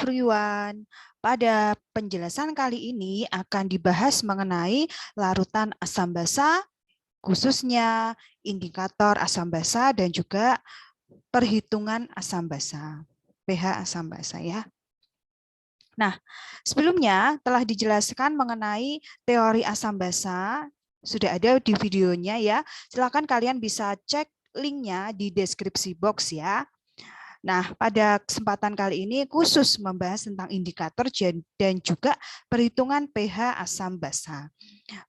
everyone. Pada penjelasan kali ini akan dibahas mengenai larutan asam basa, khususnya indikator asam basa dan juga perhitungan asam basa, pH asam basa ya. Nah, sebelumnya telah dijelaskan mengenai teori asam basa, sudah ada di videonya ya. Silakan kalian bisa cek linknya di deskripsi box ya. Nah, pada kesempatan kali ini khusus membahas tentang indikator dan juga perhitungan pH asam basa.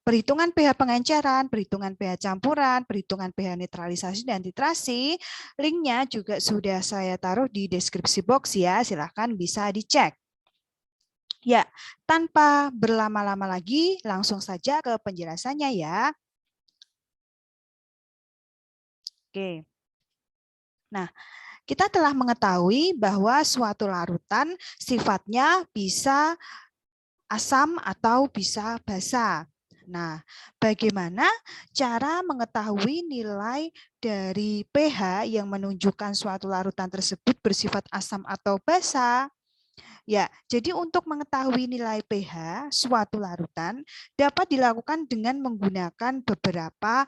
Perhitungan pH pengenceran, perhitungan pH campuran, perhitungan pH netralisasi dan titrasi, linknya juga sudah saya taruh di deskripsi box ya, silahkan bisa dicek. Ya, tanpa berlama-lama lagi, langsung saja ke penjelasannya ya. Oke. Nah, kita telah mengetahui bahwa suatu larutan sifatnya bisa asam atau bisa basa. Nah, bagaimana cara mengetahui nilai dari pH yang menunjukkan suatu larutan tersebut bersifat asam atau basa? Ya, jadi untuk mengetahui nilai pH suatu larutan dapat dilakukan dengan menggunakan beberapa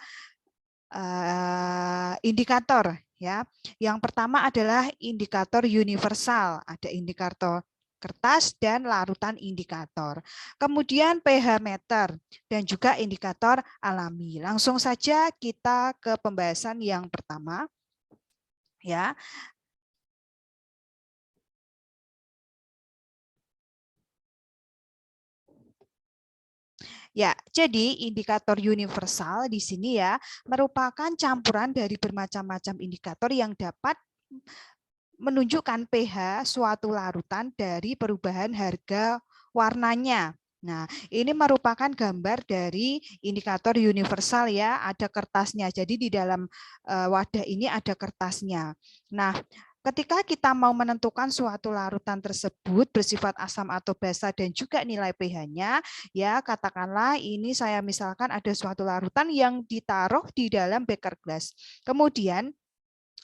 indikator ya. Yang pertama adalah indikator universal, ada indikator kertas dan larutan indikator. Kemudian pH meter dan juga indikator alami. Langsung saja kita ke pembahasan yang pertama ya. Ya, jadi indikator universal di sini ya merupakan campuran dari bermacam-macam indikator yang dapat menunjukkan pH suatu larutan dari perubahan harga warnanya. Nah, ini merupakan gambar dari indikator universal ya, ada kertasnya. Jadi di dalam wadah ini ada kertasnya. Nah, ketika kita mau menentukan suatu larutan tersebut bersifat asam atau basa dan juga nilai pH-nya, ya katakanlah ini saya misalkan ada suatu larutan yang ditaruh di dalam beker gelas. Kemudian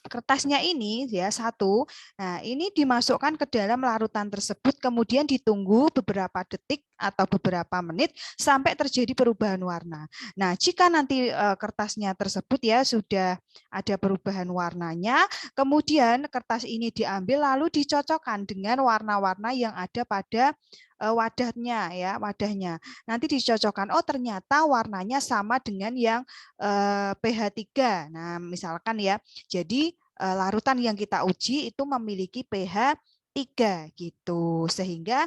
kertasnya ini ya satu, nah ini dimasukkan ke dalam larutan tersebut, kemudian ditunggu beberapa detik atau beberapa menit sampai terjadi perubahan warna. Nah, jika nanti kertasnya tersebut ya sudah ada perubahan warnanya, kemudian kertas ini diambil lalu dicocokkan dengan warna-warna yang ada pada wadahnya ya, wadahnya. Nanti dicocokkan, oh ternyata warnanya sama dengan yang pH 3. Nah, misalkan ya, jadi larutan yang kita uji itu memiliki pH 3 gitu. Sehingga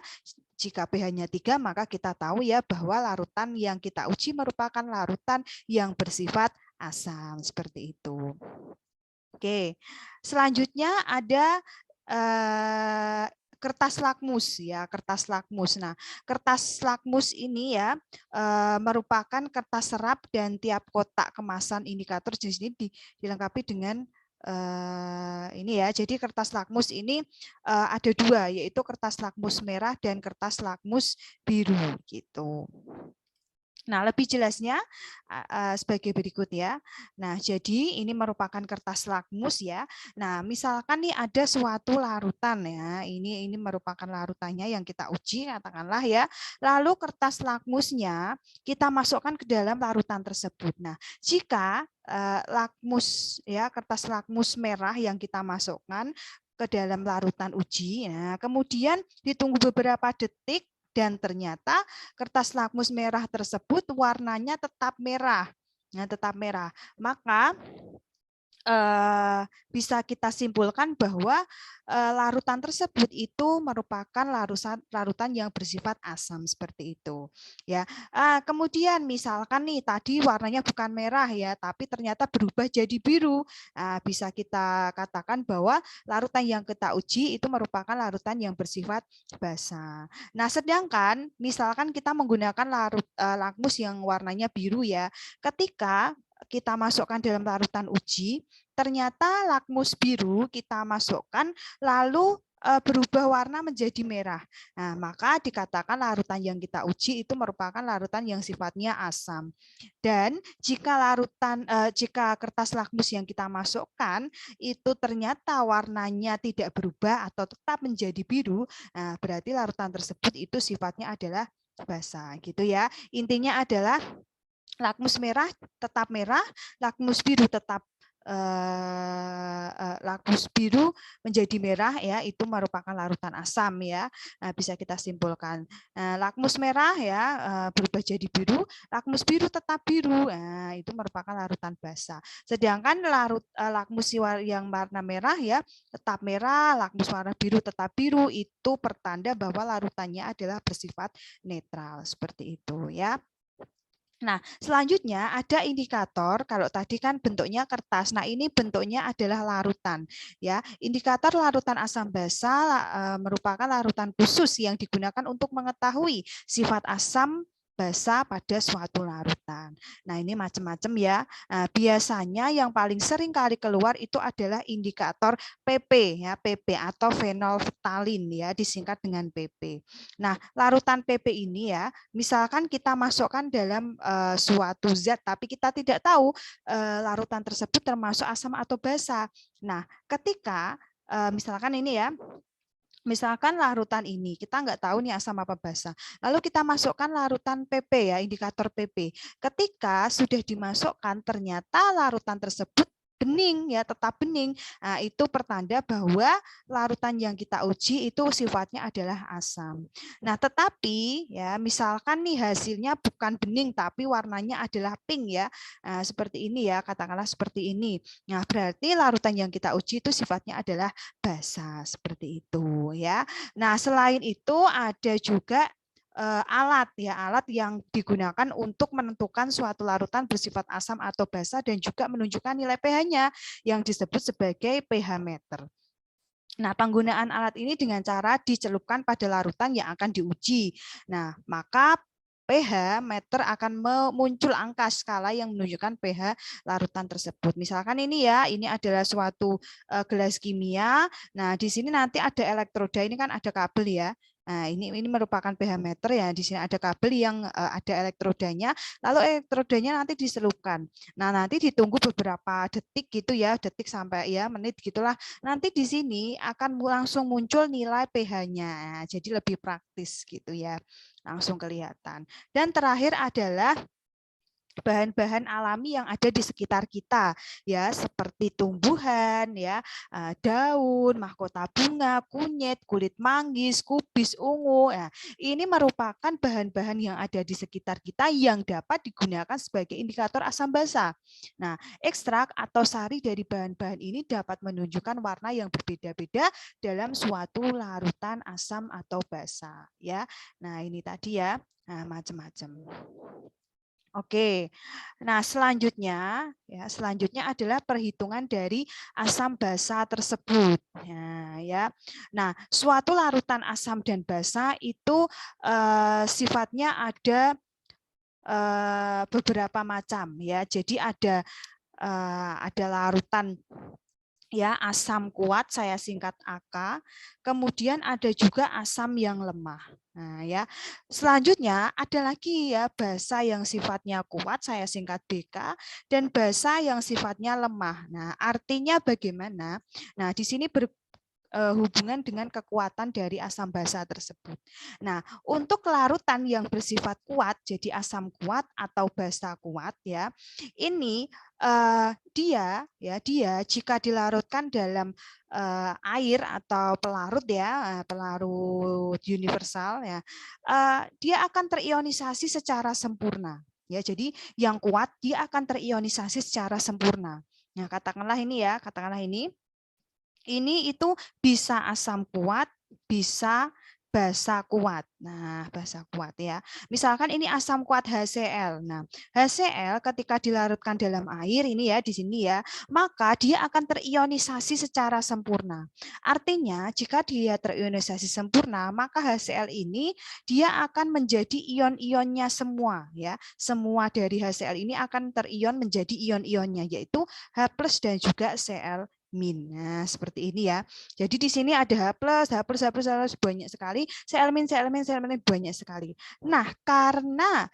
jika pH-nya 3 maka kita tahu ya bahwa larutan yang kita uji merupakan larutan yang bersifat asam seperti itu. Oke. Selanjutnya ada kertas lakmus ya, kertas lakmus. Nah, kertas lakmus ini ya merupakan kertas serap dan tiap kotak kemasan indikator jenis ini dilengkapi dengan ini ya. Jadi kertas lakmus ini ada dua, yaitu kertas lakmus merah dan kertas lakmus biru gitu. Nah, lebih jelasnya sebagai berikut ya. Nah, jadi ini merupakan kertas lakmus ya. Nah, misalkan nih ada suatu larutan ya. Ini merupakan larutannya yang kita uji katakanlah ya. Lalu kertas lakmusnya kita masukkan ke dalam larutan tersebut. Nah, jika lakmus ya, kertas lakmus merah yang kita masukkan ke dalam larutan uji, nah kemudian ditunggu beberapa detik dan ternyata kertas lakmus merah tersebut warnanya tetap merah. Nah, tetap merah. Maka bisa kita simpulkan bahwa larutan tersebut itu merupakan larutan yang bersifat asam seperti itu ya. Kemudian misalkan nih tadi warnanya bukan merah ya tapi ternyata berubah jadi biru, bisa kita katakan bahwa larutan yang kita uji itu merupakan larutan yang bersifat basa. Nah, sedangkan misalkan kita menggunakan lakmus yang warnanya biru ya, ketika kita masukkan dalam larutan uji, ternyata lakmus biru kita masukkan lalu berubah warna menjadi merah. Nah, maka dikatakan larutan yang kita uji itu merupakan larutan yang sifatnya asam. Dan jika kertas lakmus yang kita masukkan itu ternyata warnanya tidak berubah atau tetap menjadi biru, nah berarti larutan tersebut itu sifatnya adalah basah gitu ya. Intinya adalah lakmus merah, lakmus biru tetap lakmus biru menjadi merah ya, itu merupakan larutan asam ya. Nah, bisa kita simpulkan. Lakmus merah ya berubah jadi biru, lakmus biru tetap biru. Nah, itu merupakan larutan basa. Sedangkan lakmus yang warna merah ya tetap merah, lakmus warna biru tetap biru, itu pertanda bahwa larutannya adalah bersifat netral seperti itu ya. Nah, selanjutnya ada indikator. Kalau tadi kan bentuknya kertas. Nah, ini bentuknya adalah larutan. Ya, indikator larutan asam basa merupakan larutan khusus yang digunakan untuk mengetahui sifat asam basa pada suatu larutan. Nah, ini macam-macam ya. Nah, biasanya yang paling sering kali keluar itu adalah indikator PP ya, PP atau fenolftalin ya, disingkat dengan PP. Nah, larutan PP ini ya, misalkan kita masukkan dalam suatu zat tapi kita tidak tahu larutan tersebut termasuk asam atau basa. Nah, ketika misalkan ini ya, misalkan larutan ini, kita nggak tahu nih asam apa basa. Lalu kita masukkan larutan PP ya, indikator PP. Ketika sudah dimasukkan, ternyata larutan tersebut bening ya, tetap bening. Nah, itu pertanda bahwa larutan yang kita uji itu sifatnya adalah asam. Nah, tetapi ya misalkan nih hasilnya bukan bening tapi warnanya adalah pink ya. Nah, seperti ini ya, katakanlah seperti ini. Nah, berarti larutan yang kita uji itu sifatnya adalah basa seperti itu ya. Nah, selain itu ada juga alat ya, alat yang digunakan untuk menentukan suatu larutan bersifat asam atau basa dan juga menunjukkan nilai pH-nya yang disebut sebagai pH meter. Nah, penggunaan alat ini dengan cara dicelupkan pada larutan yang akan diuji. Nah, maka pH meter akan muncul angka skala yang menunjukkan pH larutan tersebut. Misalkan ini ya, ini adalah suatu gelas kimia. Nah, di sini nanti ada elektroda, ini kan ada kabel ya. Nah, ini merupakan pH meter ya. Di sini ada kabel yang ada elektrodanya, lalu elektrodanya nanti diselupkan. Nah, nanti ditunggu beberapa detik gitu ya, detik sampai ya menit gitulah. Nanti di sini akan langsung muncul nilai pH-nya. Jadi lebih praktis gitu ya. Langsung kelihatan. Dan terakhir adalah bahan-bahan alami yang ada di sekitar kita ya, seperti tumbuhan ya, daun, mahkota bunga, kunyit, kulit manggis, kubis ungu. Nah, ini merupakan bahan-bahan yang ada di sekitar kita yang dapat digunakan sebagai indikator asam basa. Nah, ekstrak atau sari dari bahan-bahan ini dapat menunjukkan warna yang berbeda-beda dalam suatu larutan asam atau basa ya. Nah, ini tadi ya. Nah, macam-macam. Oke, nah selanjutnya adalah perhitungan dari asam basa tersebut. Nah, suatu larutan asam dan basa itu sifatnya ada beberapa macam ya. Jadi ada larutan ya asam kuat, saya singkat AK. Kemudian ada juga asam yang lemah. Nah, ya. Selanjutnya ada lagi ya basa yang sifatnya kuat, saya singkat BK, dan basa yang sifatnya lemah. Nah, artinya bagaimana? Nah, di sini hubungan dengan kekuatan dari asam basa tersebut. Nah, untuk larutan yang bersifat kuat, jadi asam kuat atau basa kuat ya, ini dia jika dilarutkan dalam air atau pelarut ya, pelarut universal ya, dia akan terionisasi secara sempurna. Ya, jadi yang kuat dia akan terionisasi secara sempurna. Nah, katakanlah ini itu bisa asam kuat, bisa basa kuat. Nah, basa kuat ya. Misalkan ini asam kuat HCl. Nah, HCl ketika dilarutkan dalam air ini ya di sini ya, maka dia akan terionisasi secara sempurna. Artinya, jika dia terionisasi sempurna, maka HCl ini dia akan menjadi ion-ionnya semua ya. Semua dari HCl ini akan terion menjadi ion-ionnya yaitu H+ dan juga Cl min. Nah, seperti ini ya. Jadi di sini ada H+, banyak sekali, C-elemen banyak sekali. Nah, karena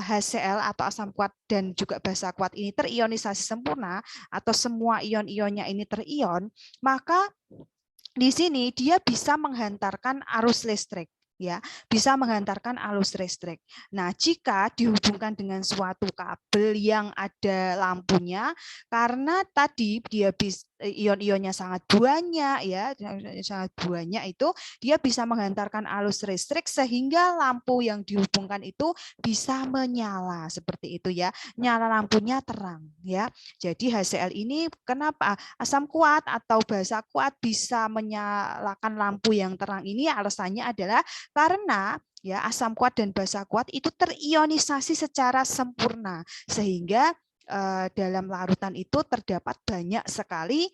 HCl atau asam kuat dan juga basa kuat ini terionisasi sempurna atau semua ion-ionnya ini terion, maka di sini dia bisa menghantarkan arus listrik, ya, bisa menghantarkan arus listrik. Nah, jika dihubungkan dengan suatu kabel yang ada lampunya, karena tadi dia ion-ionnya sangat banyak, ya, sangat banyak, itu dia bisa menghantarkan arus listrik sehingga lampu yang dihubungkan itu bisa menyala seperti itu ya, nyala lampunya terang, ya. Jadi HCl ini kenapa asam kuat atau basa kuat bisa menyalakan lampu yang terang ini? Alasannya adalah karena ya asam kuat dan basa kuat itu terionisasi secara sempurna sehingga dalam larutan itu terdapat banyak sekali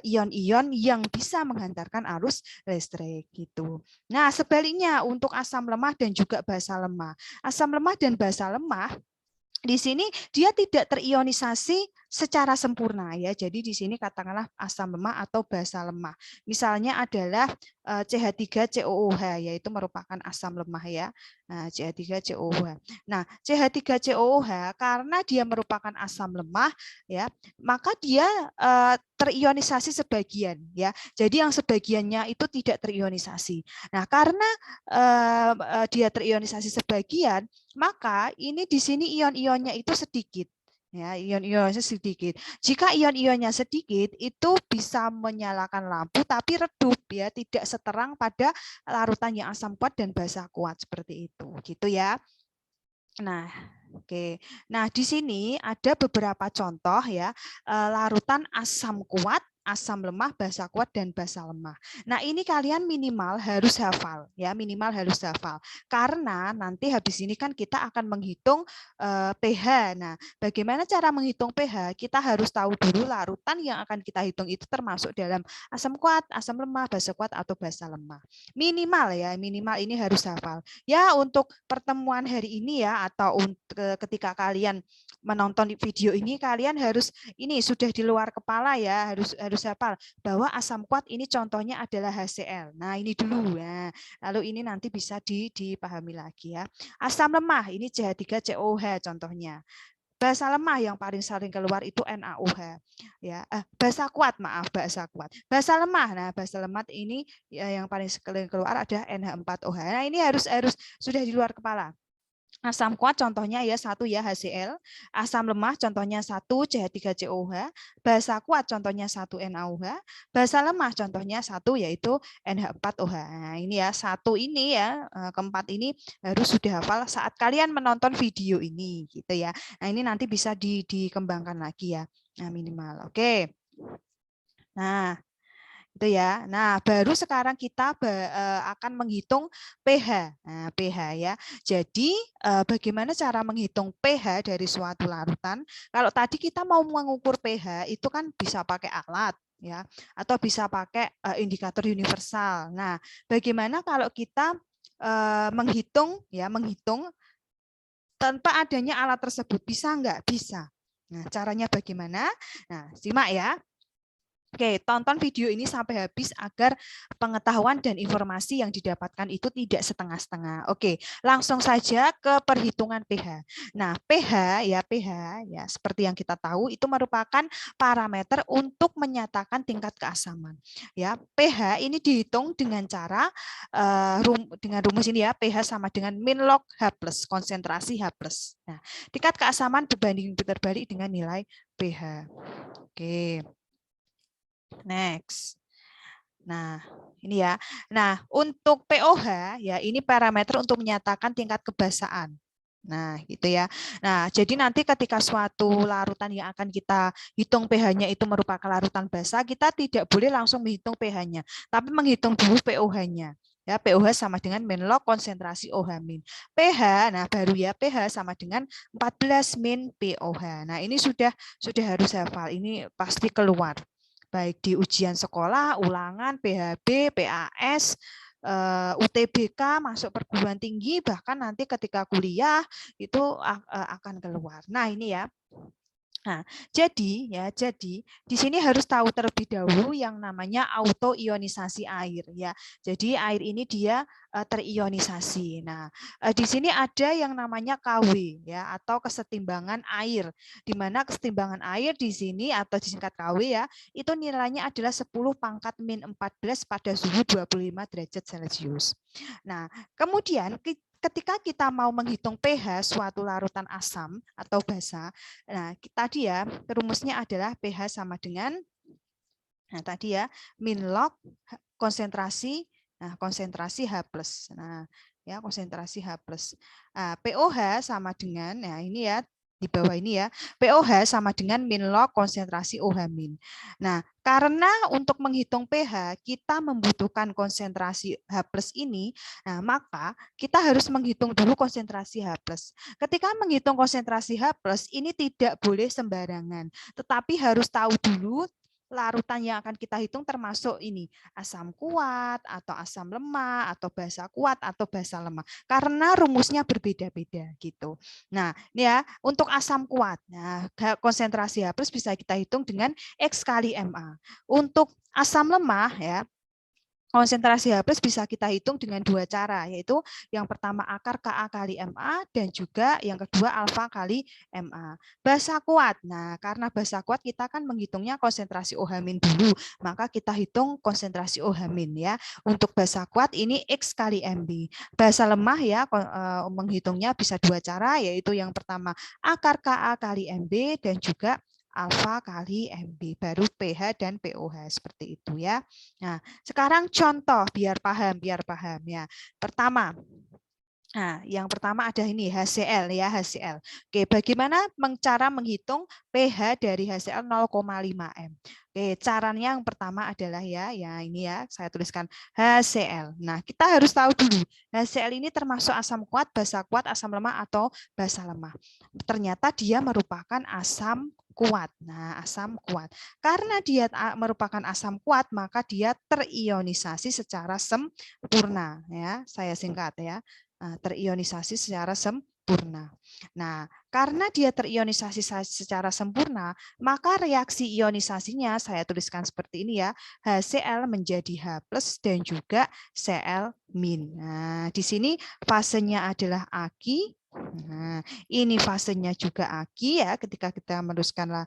ion-ion yang bisa menghantarkan arus listrik gitu. Nah, sebaliknya untuk asam lemah dan juga basa lemah. Asam lemah dan basa lemah di sini dia tidak terionisasi secara sempurna ya. Jadi di sini katakanlah asam lemah atau basa lemah. Misalnya adalah CH3COOH yaitu merupakan asam lemah ya. Nah, CH3COOH. Nah, CH3COOH karena dia merupakan asam lemah ya, maka dia terionisasi sebagian ya. Jadi yang sebagiannya itu tidak terionisasi. Nah, karena dia terionisasi sebagian, maka ini di sini ion-ionnya itu sedikit. Ya, ion-ionnya sedikit. Jika ion-ionnya sedikit, itu bisa menyalakan lampu tapi redup ya, tidak seterang pada larutan yang asam kuat dan basa kuat seperti itu, gitu ya. Nah, oke. Nah, di sini ada beberapa contoh ya, larutan asam kuat, asam lemah, basa kuat dan basa lemah. Nah, ini kalian minimal harus hafal ya, minimal harus hafal. Karena nanti habis ini kan kita akan menghitung pH. Nah, bagaimana cara menghitung pH? Kita harus tahu dulu larutan yang akan kita hitung itu termasuk dalam asam kuat, asam lemah, basa kuat atau basa lemah. Minimal ya, minimal ini harus hafal. Ya, untuk pertemuan hari ini ya atau ketika kalian menonton video ini kalian harus ini sudah di luar kepala ya, harus hafal bahwa asam kuat ini contohnya adalah HCl. Nah, ini dulu ya. Lalu ini nanti bisa dipahami lagi ya. Asam lemah ini CH3COOH contohnya. Basa lemah yang paling sering keluar itu NaOH ya. Basa kuat, maaf, basa kuat. Basa lemah. Nah, basa lemah ini ya, yang paling sering keluar ada NH4OH. Nah, ini harus sudah di luar kepala. Asam kuat contohnya ya satu ya HCl, asam lemah contohnya 1 CH3COOH, basa kuat contohnya 1 NaOH, basa lemah contohnya 1 yaitu NH4OH. Nah, ini ya satu ini ya, keempat ini harus sudah hafal saat kalian menonton video ini gitu ya. Nah, ini nanti bisa dikembangkan lagi ya. Nah, minimal. Oke. Nah, itu ya. Nah, baru sekarang kita akan menghitung pH. Nah, pH ya. Jadi, bagaimana cara menghitung pH dari suatu larutan? Kalau tadi kita mau mengukur pH, itu kan bisa pakai alat ya, atau bisa pakai indikator universal. Nah, bagaimana kalau kita menghitung ya, menghitung tanpa adanya alat tersebut? Bisa nggak? Bisa. Nah, caranya bagaimana? Nah, simak ya. Oke, tonton video ini sampai habis agar pengetahuan dan informasi yang didapatkan itu tidak setengah-setengah. Oke, langsung saja ke perhitungan pH. Nah, pH ya seperti yang kita tahu itu merupakan parameter untuk menyatakan tingkat keasaman. Ya, pH ini dihitung dengan cara dengan rumus ini ya, pH sama dengan min log H+, konsentrasi H+. Nah, tingkat keasaman berbanding terbalik dengan nilai pH. Oke. Next. Nah, ini ya. Nah, untuk pOH ya, ini parameter untuk menyatakan tingkat kebasaan. Nah, gitu ya. Nah, jadi nanti ketika suatu larutan yang akan kita hitung pH-nya itu merupakan larutan basa, kita tidak boleh langsung menghitung pH-nya, tapi menghitung dulu pOH-nya. Ya, pOH sama dengan min log konsentrasi OH min. pH, nah baru ya pH sama dengan 14 min pOH. Nah, ini sudah harus hafal. Ini pasti keluar. Baik di ujian sekolah, ulangan, PHB, PAS, UTBK, masuk perguruan tinggi, bahkan nanti ketika kuliah itu akan keluar. Nah, ini ya. Nah, jadi di sini harus tahu terlebih dahulu yang namanya autoionisasi air ya. Jadi air ini dia terionisasi. Nah, di sini ada yang namanya KW ya atau kesetimbangan air. Di mana kesetimbangan air di sini atau disingkat KW ya, itu nilainya adalah 10 pangkat min 14 pada suhu 25 derajat Celcius. Nah, kemudian ketika kita mau menghitung pH suatu larutan asam atau basa, nah tadi ya rumusnya adalah pH sama dengan tadi ya min log konsentrasi konsentrasi H+. Nah, ya konsentrasi H+. Nah, pOH sama dengan ini ya di bawah ini ya, pOH sama dengan min log konsentrasi OH min. Nah, karena untuk menghitung pH kita membutuhkan konsentrasi H+ ini, nah maka kita harus menghitung dulu konsentrasi H+. Ketika menghitung konsentrasi H+, ini tidak boleh sembarangan, tetapi harus tahu dulu larutan yang akan kita hitung termasuk ini asam kuat atau asam lemah atau basa kuat atau basa lemah karena rumusnya berbeda-beda gitu. Nah, ini ya untuk asam kuat. Nah, konsentrasi H+ bisa kita hitung dengan X kali MA. Untuk asam lemah ya konsentrasi H+ bisa kita hitung dengan dua cara, yaitu yang pertama akar Ka kali MA dan juga yang kedua alfa kali MA. Basa kuat. Nah, karena basa kuat kita kan menghitungnya konsentrasi OH- dulu, maka kita hitung konsentrasi OH- ya. Untuk basa kuat ini X kali MB. Basa lemah ya menghitungnya bisa dua cara, yaitu yang pertama akar Ka kali MB dan juga alfa kali MB, baru pH dan pOH seperti itu ya. Nah, sekarang contoh biar paham ya. Pertama, nah, yang pertama ada ini HCl ya, HCl. Oke, bagaimana cara menghitung pH dari HCl 0,5 M? Oke, caranya yang pertama adalah ya ini ya, saya tuliskan HCl. Nah, kita harus tahu dulu, HCl ini termasuk asam kuat, basa kuat, asam lemah atau basa lemah. Ternyata dia merupakan asam kuat. Nah, asam kuat. Karena dia merupakan asam kuat, maka dia terionisasi secara sempurna ya. Saya singkat ya. Terionisasi secara sempurna. Nah, karena dia terionisasi secara sempurna, maka reaksi ionisasinya saya tuliskan seperti ini ya, HCl menjadi H+ dan juga Cl-. Nah, di sini fasenya adalah aki. Nah, ini fasenya juga aki ya. Ketika kita meneruskan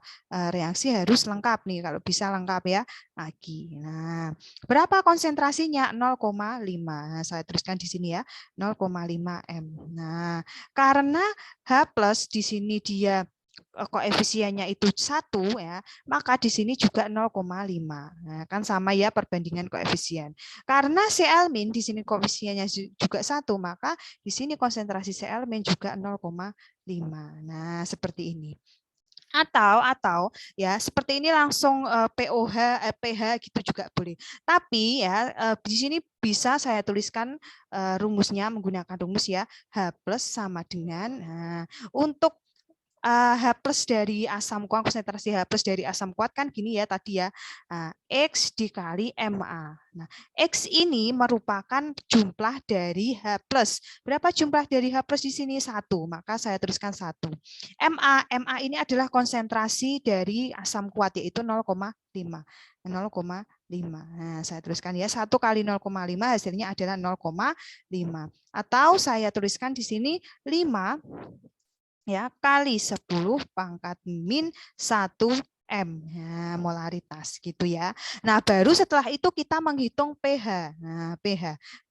reaksi harus lengkap nih, kalau bisa lengkap ya, aki. Nah, berapa konsentrasinya? 0,5. Nah, saya tuliskan di sini ya, 0,5 M. Nah, karena H+ di sini dia koefisiennya itu 1 ya, maka di sini juga 0,5. Nah, kan sama ya perbandingan koefisien. Karena Cl- di sini koefisiennya juga 1, maka di sini konsentrasi Cl- juga 0,5. Nah, seperti ini. Atau ya seperti ini langsung pOH pH gitu juga boleh. Tapi ya di sini bisa saya tuliskan rumusnya menggunakan rumus ya H+ sama dengan untuk H+ dari asam kuat, konsentrasi H+ dari asam kuat kan gini ya tadi ya, X dikali MA. Nah, X ini merupakan jumlah dari H+. Berapa jumlah dari H+ di sini? 1, maka saya tuliskan 1. MA ini adalah konsentrasi dari asam kuat yaitu 0,5. 0,5. Nah, saya tuliskan ya 1 kali 0,5 hasilnya adalah 0,5. Atau saya tuliskan di sini 5 ya kali 10 pangkat min 1 M ya, molaritas gitu ya. Nah, baru setelah itu kita menghitung pH. Nah,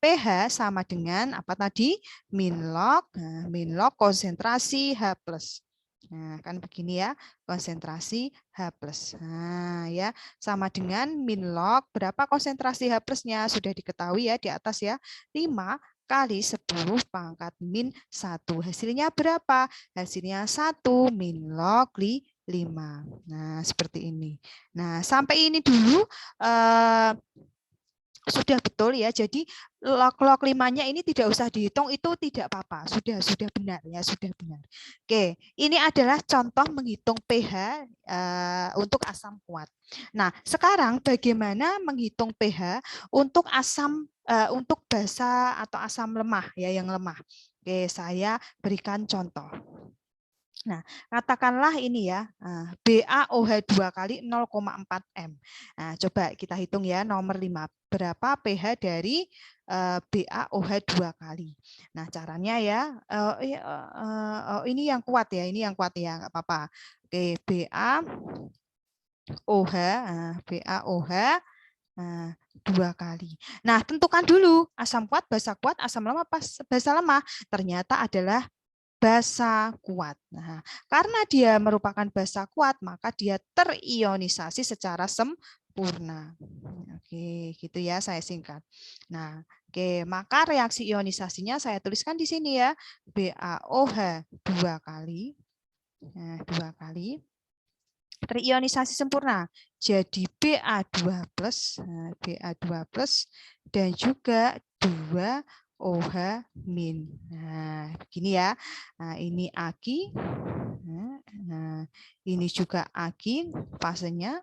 pH sama dengan apa tadi? Min log konsentrasi H+. Nah, kan begini ya, konsentrasi H+. Nah, ya, sama dengan min log berapa konsentrasi H+-nya sudah diketahui ya di atas ya. 5 kali 10 pangkat min 1. Hasilnya berapa? Hasilnya 1 min log 5. Nah, seperti ini. Nah, sampai ini dulu sudah betul ya. Jadi log 5-nya ini tidak usah dihitung, itu tidak apa-apa. Sudah benar ya, sudah benar. Oke, ini adalah contoh menghitung pH untuk asam kuat. Nah, sekarang bagaimana menghitung pH untuk asam untuk basa atau asam lemah ya yang lemah. Oke, saya berikan contoh. Nah, katakanlah ini ya, BaOH 2 kali 0,4 M. Nah, coba kita hitung ya, nomor 5. Berapa pH dari BaOH 2 kali. Nah, caranya ya, ini yang kuat ya, nggak apa-apa. Oke, BaOH 2 kali. Nah, tentukan dulu asam kuat, asam lemah, basa lemah. Ternyata adalah basa kuat. Nah, karena dia merupakan basa kuat, maka dia terionisasi secara sempurna. Oke, gitu ya, saya singkat. Nah, oke, maka reaksi ionisasinya saya tuliskan di sini ya. BaOH 2 kali. Nah, 2 kali terionisasi sempurna. Jadi Ba2+, Ba2+ dan juga 2OH-. Nah, begini ya. Nah, ini aki. Nah, ini juga aki fasenya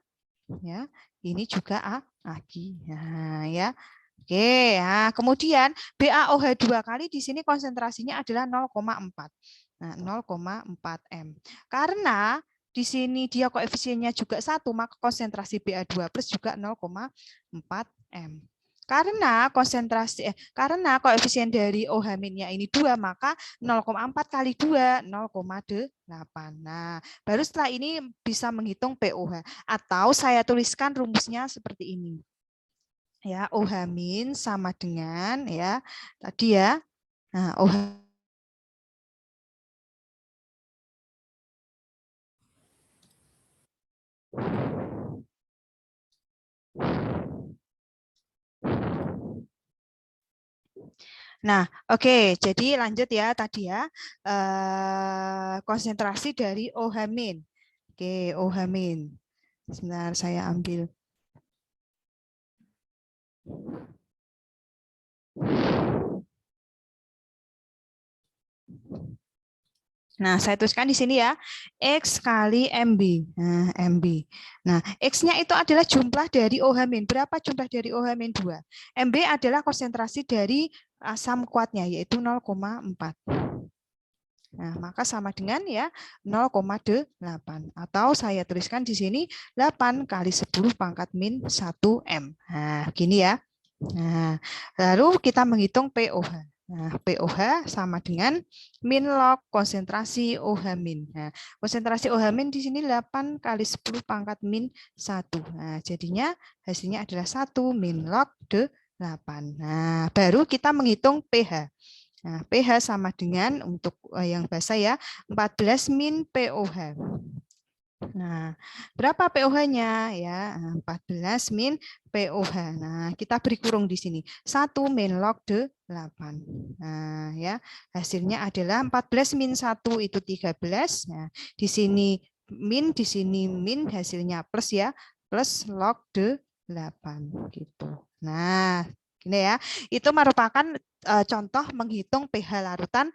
ya. Ini juga aki. Nah, ya. Oke, nah, kemudian BaOH 2 kali di sini konsentrasinya adalah 0,4. Nah, 0,4 M. Karena di sini dia koefisiennya juga 1, maka konsentrasi Ba2+ juga 0,4 M. Karena koefisien dari OH-nya ini 2, maka 0,4 kali 2 0,8. Nah, baru setelah ini bisa menghitung POH, atau saya tuliskan rumusnya seperti ini. Ya, OH- sama dengan ya tadi ya. Nah, OH. Nah, oke, jadi lanjut ya tadi ya. Konsentrasi dari OH-. Oke, OH-. Sebentar saya ambil. Nah, saya tuliskan di sini ya, X kali MB. Nah, MB. Nah, X-nya itu adalah jumlah dari OH-. Berapa jumlah dari OH-2? MB adalah konsentrasi dari asam kuatnya, yaitu 0,4. Nah, maka sama dengan ya 0,8. Atau saya tuliskan di sini 8 kali 10 pangkat min 1 M. Nah, gini ya. Nah, lalu kita menghitung POH. Nah, POH sama dengan min log konsentrasi OH min. Nah, konsentrasi OH min di sini 8 kali 10 pangkat min 1. Nah, jadinya hasilnya adalah 1 min log 8. Nah, baru kita menghitung pH. Nah, pH sama dengan untuk yang basa ya 14 min POH. Nah, berapa POH-nya ya? 14 min POH. Nah, kita beri kurung di sini. 1 min log 8. Nah, ya. Hasilnya adalah 14 min 1 itu 13. Nah, di sini min, hasilnya plus ya. Plus log 8 gitu. Nah, gini ya. Itu merupakan contoh menghitung pH larutan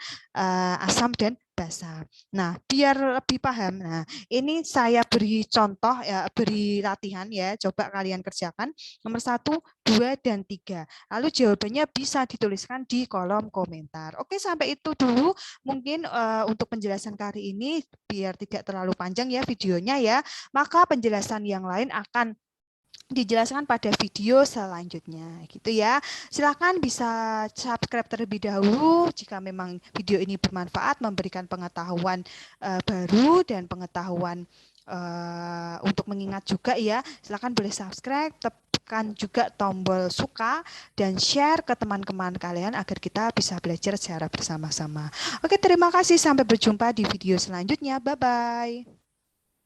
asam dan basa. Nah, biar lebih paham. Nah, ini saya beri contoh ya, beri latihan ya. Coba kalian kerjakan nomor 1, 2, dan 3. Lalu jawabannya bisa dituliskan di kolom komentar. Oke, sampai itu dulu mungkin untuk penjelasan kali ini biar tidak terlalu panjang ya videonya ya. Maka penjelasan yang lain akan dijelaskan pada video selanjutnya gitu ya. Silakan bisa subscribe terlebih dahulu jika memang video ini bermanfaat, memberikan pengetahuan baru dan pengetahuan untuk mengingat juga ya. Silakan boleh subscribe, tekan juga tombol suka dan share ke teman-teman kalian agar kita bisa belajar secara bersama-sama. Oke, terima kasih, sampai berjumpa di video selanjutnya. Bye bye.